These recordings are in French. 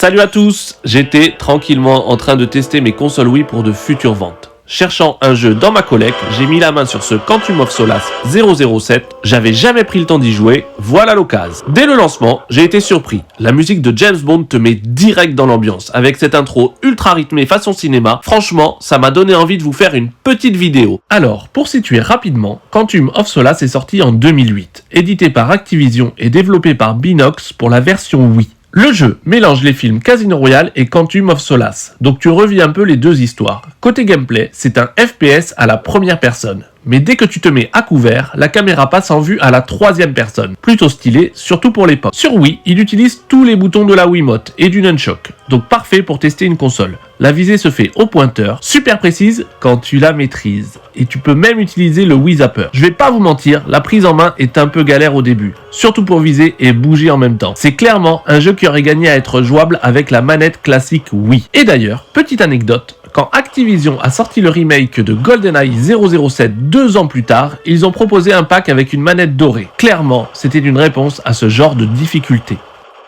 Salut à tous, j'étais tranquillement en train de tester mes consoles Wii pour de futures ventes. Cherchant un jeu dans ma collecte, j'ai mis la main sur ce Quantum of Solace 007, j'avais jamais pris le temps d'y jouer, voilà l'occasion. Dès le lancement, j'ai été surpris. La musique de James Bond te met direct dans l'ambiance, avec cette intro ultra rythmée façon cinéma, franchement, ça m'a donné envie de vous faire une petite vidéo. Alors, pour situer rapidement, Quantum of Solace est sorti en 2008, édité par Activision et développé par Binox pour la version Wii. Le jeu mélange les films Casino Royale et Quantum of Solace, donc tu revis un peu les deux histoires. Côté gameplay, c'est un FPS à la première personne. Mais dès que tu te mets à couvert, la caméra passe en vue à la troisième personne. Plutôt stylé, surtout pour l'époque. Sur Wii, il utilise tous les boutons de la Wiimote et du Nunchuk, donc parfait pour tester une console. La visée se fait au pointeur, super précise quand tu la maîtrises. Et tu peux même utiliser le Wii Zapper. Je vais pas vous mentir, la prise en main est un peu galère au début, surtout pour viser et bouger en même temps. C'est clairement un jeu qui aurait gagné à être jouable avec la manette classique Wii. Et d'ailleurs, petite anecdote, quand Activision a sorti le remake de GoldenEye 007 2 ans plus tard, ils ont proposé un pack avec une manette dorée. Clairement, c'était une réponse à ce genre de difficulté.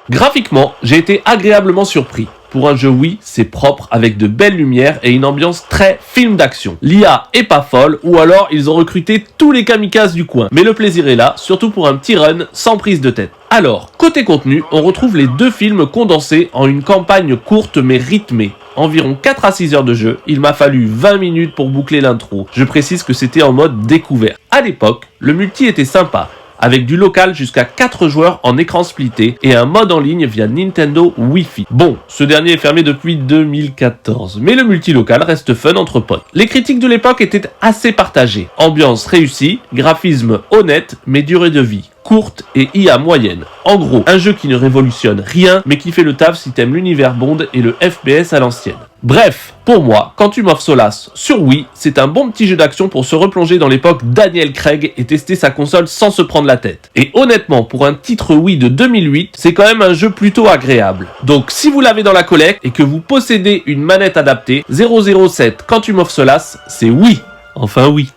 Graphiquement, j'ai été agréablement surpris. Pour un jeu Wii, c'est propre avec de belles lumières et une ambiance très film d'action. L'IA est pas folle ou alors ils ont recruté tous les kamikazes du coin. Mais le plaisir est là, surtout pour un petit run sans prise de tête. Alors, côté contenu, on retrouve les deux films condensés en une campagne courte mais rythmée. Environ 4 à 6 heures de jeu, il m'a fallu 20 minutes pour boucler l'intro. Je précise que c'était en mode découvert. À l'époque, le multi était sympa, avec du local jusqu'à 4 joueurs en écran splitté et un mode en ligne via Nintendo Wi-Fi. Bon, ce dernier est fermé depuis 2014, mais le multi-local reste fun entre potes. Les critiques de l'époque étaient assez partagées. Ambiance réussie, graphisme honnête, mais durée de vie courte et IA moyenne. En gros, un jeu qui ne révolutionne rien, mais qui fait le taf si t'aimes l'univers Bond et le FPS à l'ancienne. Bref, pour moi, Quantum of Solace sur Wii, c'est un bon petit jeu d'action pour se replonger dans l'époque Daniel Craig et tester sa console sans se prendre la tête. Et honnêtement, pour un titre Wii de 2008, c'est quand même un jeu plutôt agréable. Donc si vous l'avez dans la collecte et que vous possédez une manette adaptée, 007 Quantum of Solace, c'est Wii. Enfin oui.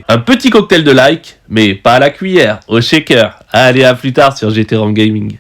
Un petit cocktail de like, mais pas à la cuillère, au shaker. Allez, à plus tard sur GT Rom Gaming.